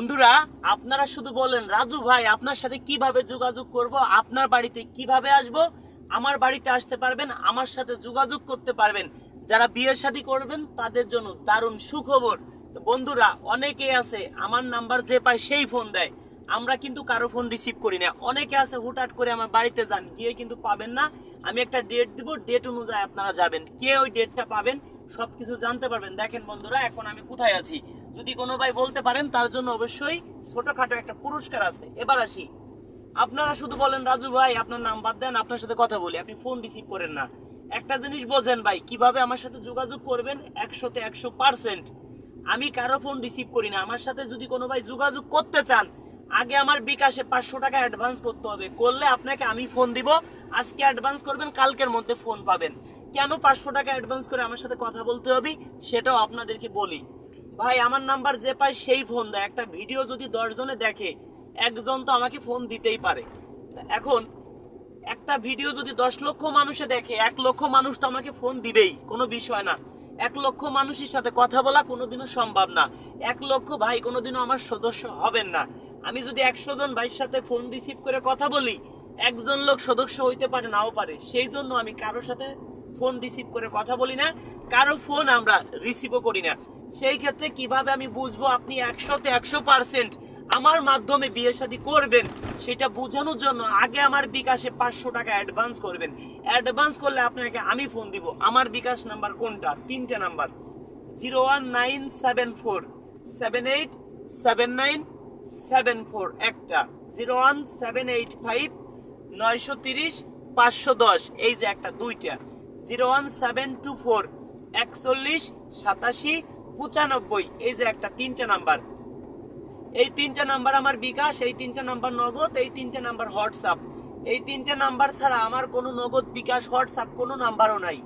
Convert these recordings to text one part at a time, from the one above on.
বন্ধুরা, আপনারা শুধু বলেন রাজু ভাই আপনার সাথে কিভাবে যোগাযোগ করব, আপনার বাড়িতে কিভাবে আসব। আমার বাড়িতে আসতে পারবেন, আমার সাথে যোগাযোগ করতে পারবেন। যারা বিয়ে শাদী করবেন তাদের জন্য দারুণ সুখবর। তো বন্ধুরা, অনেকেই আছে আমার নাম্বার যে পায় সেই ফোন দেয়, আমরা কিন্তু কারো ফোন রিসিভ করি না। অনেকে আছে হুটহাট করে আমার বাড়িতে যান, গিয়ে কিন্তু পাবেন না। আমি একটা ডেট দিব, ডেট অনুযায়ী আপনারা যাবেন, কে ওই ডেটটা পাবেন সবকিছু জানতে পারবেন। দেখেন বন্ধুরা, এখন আমি কোথায় আছি যদি কোনো ভাই বলতে পারেন তার জন্য অবশ্যই ছোটখাটো একটা পুরস্কার আছে। এবার আসি, আপনারা শুধু বলেন রাজু ভাই আপনার নাম্বার দেন, আপনার সাথে কথা বলি, আপনি ফোন রিসিভ করেন না। একটা জিনিস বোঝেন ভাই, কিভাবে আমার সাথে যোগাযোগ করবেন 100তে 100%। আমি কারো ফোন রিসিভ করি না। আমার সাথে যদি কোনো ভাই যোগাযোগ করতে চান, আগে আমার বিকাশে 500 টাকা অ্যাডভান্স করতে হবে। করলে আপনাকে আমি ফোন দিব। আজকে অ্যাডভান্স করবেন, কালকের মধ্যে ফোন পাবেন। কেন 500 টাকা অ্যাডভান্স করে আমার সাথে কথা বলতে হবে সেটাও আপনাদেরকে বলি। ভাই, আমার নাম্বার যে পায় সেই ফোন দেয়। একটা ভিডিও যদি 10 জনে দেখে, একজন তো আমাকে ফোন দিতেই পারে। এখন একটা ভিডিও যদি 10 লক্ষ মানুষে দেখে, 1 লক্ষ মানুষ তো আমাকে ফোন দিবেই, কোনো বিষয় না। 1 লক্ষ মানুষের সাথে কথা বলা কোনোদিনও সম্ভব না। 1 লক্ষ ভাই কোনোদিনও আমার সদস্য হবেন না। আমি যদি 100 জন ভাইয়ের সাথে ফোন রিসিভ করে কথা বলি, একজন লোক সদস্য হইতে পারে, নাও পারে। সেই জন্য আমি কারোর সাথে ফোন রিসিভ করে কথা বলি না, কারো ফোন আমরা রিসিভও করি না। সেই ক্ষেত্রে কিভাবে আমি বুঝবো আপনি 100তে 100% আমার মাধ্যমে বিয়ে শাদী করবেন, সেটা বোঝানোর জন্য আগে আমার বিকাশে 500 টাকা অ্যাডভান্স করবেন। অ্যাডভান্স করলে আপনাকে আমি ফোন দিব। আমার বিকাশ নাম্বার কোনটা? 3টে নাম্বার, 01974787974 একটা, 01785930510, এই যে একটা, 2টা, 01724418795, এই যে একটা, 3টে নাম্বার। এই 3টে নাম্বার আমার বিকাশ, এই 3টে নাম্বার নগদ, এই 3টে নাম্বার হোয়াটসঅ্যাপ। এই 3টে নাম্বার ছাড়া আমার কোনো নগদ, বিকাশ, হোয়াটসঅ্যাপ কোনো নাম্বারও নাই।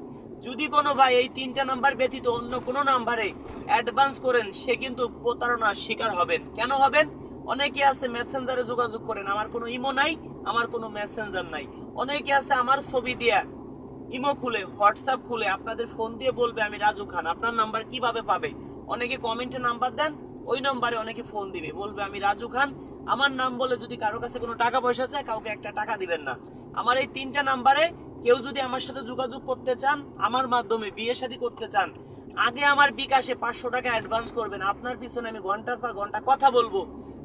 যদি কোনো ভাই এই 3টে নাম্বার ব্যতীত অন্য কোনো নাম্বারে অ্যাডভান্স করেন, সে কিন্তু প্রতারণার শিকার হবেন। কেন হবেন? অনেকে আছে মেসেঞ্জারে যোগাযোগ করেন, আমার কোনো ইমো নাই, আমার কোনো মেসেঞ্জার নাই। অনেকে আছে আমার ছবি দিয়ে ইমো খুলে, হোয়াটসঅ্যাপ খুলে আপনাদের ফোন দিয়ে বলবে আমি রাজু খান। আপনার নাম্বার কিভাবে পাবে? অনেকে কমেন্টে নাম্বার দেন, ওই নম্বরে অনেকে ফোন দিবে, বলবে আমি রাজু খান। আমার নাম বলে যদি কারো কাছে কোনো টাকা পয়সা চায়, কাউকে একটা টাকা দিবেন না। আমার এই 3টে নাম্বারে কেউ যদি আমার সাথে যোগাযোগ করতে চান, আমার মাধ্যমে বিয়ে শাদী করতে চান, আগে আমার বিকাশে 500 টাকা অ্যাডভান্স করবেন। আপনার পিছনে আমি ঘন্টার পর ঘন্টা কথা বলবো।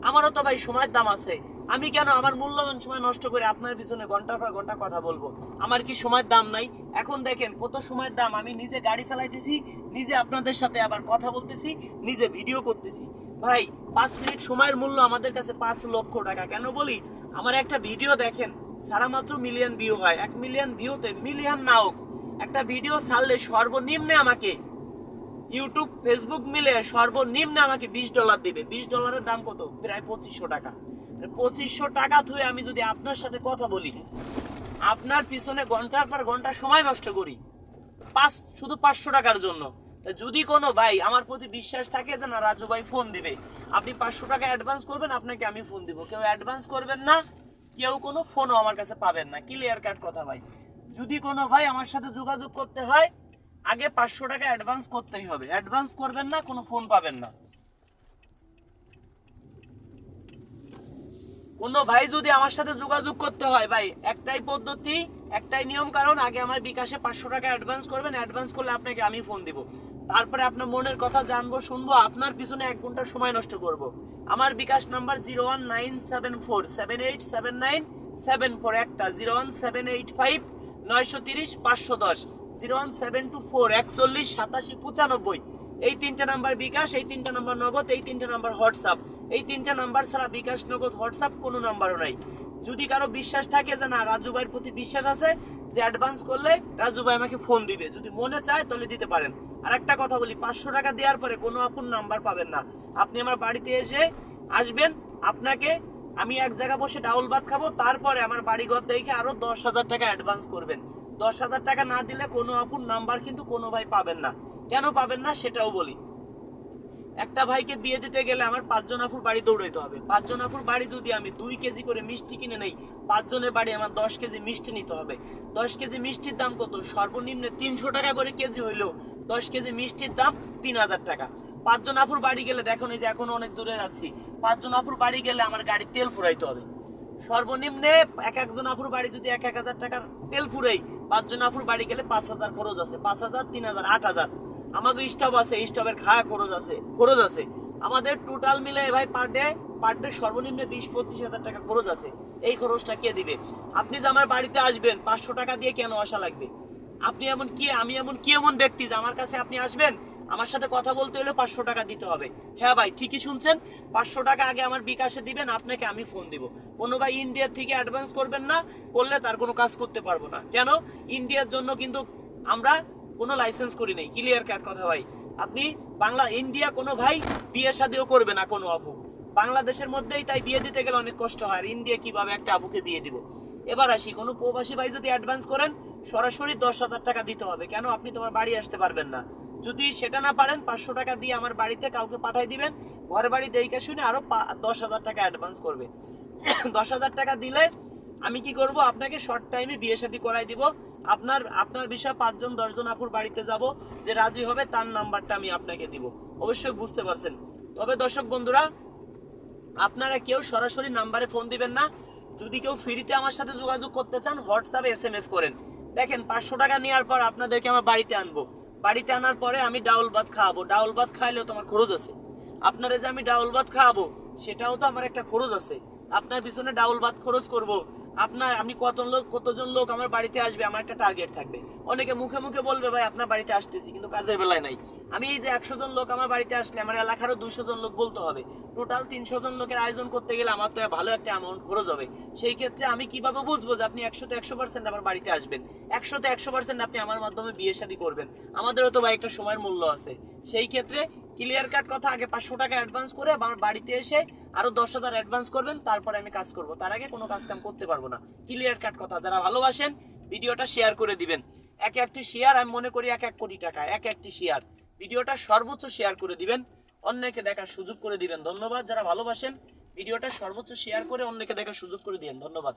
আমারও তো ভাই সময়ের দাম আছে। আমি কেন আমার মূল্যবান সময় নষ্ট করে আপনার পিছনে ঘন্টার পর ঘন্টা কথা বলবো? আমার কি সময়ের দাম নাই? এখন দেখেন কত সময়ের দাম। আমি নিজে গাড়ি চালাইতেছি, নিজে আপনাদের সাথে আবার কথা বলতেছি, নিজে ভিডিও করতেছি। ভাই, 5 মিনিট সময়ের মূল্য আমাদের কাছে 5 লক্ষ টাকা। কেন বলি? আমার একটা ভিডিও দেখেন, সারা মাত্র মিলিয়ন ভিউ হয়। 1 মিলিয়ন ভিউতে, মিলিয়ন না হোক, একটা ভিডিও ছাড়লে সর্বনিম্নে আমাকে ইউটিউব, ফেসবুক মিলে সর্বনিম্নে আমাকে $20 দিবে। $20 দাম কত? প্রায় 2500 টাকা। 2500 টাকা থুয়ে আমি যদি আপনার সাথে কথা বলি, আপনার পিছনে ঘন্টার পর ঘন্টা সময় নষ্ট করি, শুধু 500 টাকার জন্য। যদি কোনো ভাই আমার প্রতি বিশ্বাস থাকে যে না রাজু ভাই ফোন দিবে, আপনি 500 টাকা অ্যাডভান্স করবেন, আপনাকে আমি ফোন দিব। কেউ অ্যাডভান্স করবেন না, কেউ কোনো ফোনও আমার কাছে পাবেন না। ক্লিয়ার কাট কথা ভাই। যদি কোনো ভাই আমার সাথে যোগাযোগ করতে হয়, আগে 500 টাকা অ্যাডভান্স করতেই হবে। অ্যাডভান্স করবেন না, কোনো ফোন পাবেন না। কোনো ভাই যদি আমার সাথে যোগাযোগ করতে হয় ভাই, একটাই পদ্ধতি, একটাই নিয়ম কারণ, আগে আমার বিকাশে 500 টাকা অ্যাডভান্স করবেন। অ্যাডভান্স করলে আপনাকে আমি ফোন দিব। তারপরে আপনার মনের কথা জানবো, শুনবো, আপনার পিছনে 1 ঘন্টা সময় নষ্ট করব। আমার বিকাশ নাম্বার 01974787974 একটা, 01785930510, 01724418795। এই 3টে নাম্বার বিকাশ, এই 3টে নাম্বার নগদ, এই 3টে নাম্বার হোয়াটসঅ্যাপ। এই 3টে নাম্বার ছাড়া বিকাশ, নগদ, হোয়াটসঅ্যাপ কোনো নাম্বারও নাই। যদি কারো বিশ্বাস থাকে যে না রাজু ভাইয়ের প্রতি বিশ্বাস আছে, যে অ্যাডভান্স করলে রাজু ভাই আমাকে ফোন দিবে, যদি মনে চায় তাহলে দিতে পারেন। আর একটা কথা বলি, 500 টাকা দেওয়ার পরে কোনো আপন নাম্বার পাবেন না। আপনি আমার বাড়িতে আসবেন, আপনাকে আমি এক জায়গায় বসে ডাউল ভাত খাবো, তারপরে আমার বাড়িঘর দেখে আরো 10,000 টাকা অ্যাডভান্স করবেন। 10,000 টাকা না দিলে কোনো আপন নাম্বার কিন্তু কোনো ভাই পাবেন না। কেন পাবেন না সেটাও বলি। একটা ভাইকে বিয়ে দিতে গেলে আমার 5 জন আপুর বাড়ি দৌড়াইতে হবে। 5 জন আপুর বাড়ি যদি আমি 2 কেজি করে মিষ্টি কিনে নেই, 5 জনের বাড়ি আমার 10 কেজি মিষ্টি নিতে হবে। 10 কেজি মিষ্টির দাম কত? সর্বনিম্ন 300 টাকা করে কেজি হইলেও 10 কেজি মিষ্টির দাম 3000 টাকা। পাঁচজন আপুর বাড়ি গেলে দেখুন এই যে এখন অনেক দূরে যাচ্ছি, পাঁচজন আপুর বাড়ি গেলে আমার গাড়ির তেল ফুরাইতে হবে সর্বনিম্নে একজন আপুর বাড়ি যদি 1,000 টাকার তেল ফুরাই, পাঁচজন আপুর বাড়ি গেলে 5,000 খরচ আছে, 5,000 3,000 8,000। আমাদের স্টপ আছে, স্টপের খাওয়া খরচ আছে আমাদের টোটাল মিলে ভাই পার ডে সর্বনিম্ন 20-25,000 টাকা খরচ আছে। এই খরচটা কে দিবে? আপনি যে আমার বাড়িতে আসবেন 500 টাকা দিয়ে কেন আসা লাগবে? আপনি আমি এমন ব্যক্তি যে আমার কাছে আপনি আসবেন, আমার সাথে কথা বলতে হলে 500 টাকা দিতে হবে? হ্যাঁ ভাই ঠিকই শুনছেন, 500 টাকা আগে আমার বিকাশে দিবেন, আপনাকে আমি ফোন দিব। কোনো ভাই ইন্ডিয়ার থেকে অ্যাডভান্স করবেন না, করলে তার কোনো কাজ করতে পারবো না। কেন? ইন্ডিয়ার জন্য কিন্তু আমরা কোনো লাইসেন্স করি নাই, ক্লিয়ার কাট কথা ভাই। আপনি ইন্ডিয়া কোনো ভাই বিয়ে শাদিও করবে না কোনো আপু, বাংলাদেশের মধ্যেই তাই বিয়ে দিতে গেলে অনেক কষ্ট হয়। আর ইন্ডিয়া কিভাবে একটা আপুকে বিয়ে দিব? এবার আসি, কোনো প্রবাসী ভাই যদি অ্যাডভান্স করেন সরাসরি 10,000 টাকা দিতে হবে। কেন? আপনি তোমার বাড়ি আসতে পারবেন না। যদি সেটা না পারেন 500 টাকা দিয়ে আমার বাড়িতে কাউকে পাঠাই দিবেন, ঘরে বাড়ি দেখে শুনে আরো 10,000 টাকা অ্যাডভান্স করবে। 10,000 টাকা দিলে আমি কি করব? আপনাকে শর্ট টাইমে বিয়ে শাদী করাই দিব। আপনার বিষয়ে 5জন 10জন আপুর বাড়িতে যাব, যে রাজি হবে তার নাম্বারটা আমি আপনাকে দিব। অবশ্যই বুঝতে পারছেন। তবে দর্শক বন্ধুরা, আপনারা কেউ সরাসরি নাম্বারে ফোন দিবেন না। যদি কেউ ফ্রিতে আমার সাথে যোগাযোগ করতে চান হোয়াটসঅ্যাপে SMS করেন। দেখেন 500 টাকা নেওয়ার পর আপনাদেরকে আমার বাড়িতে আনবো, বাড়িতে আনার পরে আমি ডাউল ভাত খাওয়াবো। ডাউল ভাত খাইলেও তোমার খরচ আছে। আপনারা যে আমি ডাউল ভাত খাওয়াবো সেটাও তো আমার একটা খরচ আছে। আপনার পিছনে ডাউল ভাত খরচ করব। আমি কতজন লোক আমার বাড়িতে আসবে আমার একটা টার্গেট থাকবে। অনেকে মুখে মুখে বলবে ভাই আপনার বাড়িতে আসতেছি, কিন্তু কাজের বেলায় নাই। আমি এই যে 100 জন লোক আমার বাড়িতে আসলে আমার এলাকারও 200 জন লোক বলতে হবে। টোটাল 300 জন লোকের আয়োজন করতে গেলে আমার তো ভালো একটা অ্যামাউন্ট খরচ হবে। সেই ক্ষেত্রে আমি কিভাবে বুঝবো যে আপনি 100-তে 100% আমার বাড়িতে আসবেন, 100-তে 100% আপনি আমার মাধ্যমে বিয়ে শাদী করবেন? আমাদেরও তো ভাই একটা সময়ের মূল্য আছে। সেই ক্ষেত্রে ক্লিয়ার কাট কথা, আগে 500 টাকা অ্যাডভান্স করে আমার বাড়িতে এসে আরো 10,000 অ্যাডভান্স করবেন, তারপরে আমি কাজ করব। তার আগে কোনো কাজ কাম করতে পারবো না। ক্লিয়ার কাট কথা। যারা ভালোবাসেন ভিডিওটা শেয়ার করে দিবেন। একটি শেয়ার আমি মনে করি 1 কোটি টাকা। একটি শেয়ার, ভিডিওটা সর্বোচ্চ শেয়ার করে দিবেন, অন্যকে দেখার সুযোগ করে দিবেন। ধন্যবাদ। যারা ভালোবাসেন ভিডিওটা সর্বোচ্চ শেয়ার করে অন্যকে দেখার সুযোগ করে দিবেন। ধন্যবাদ।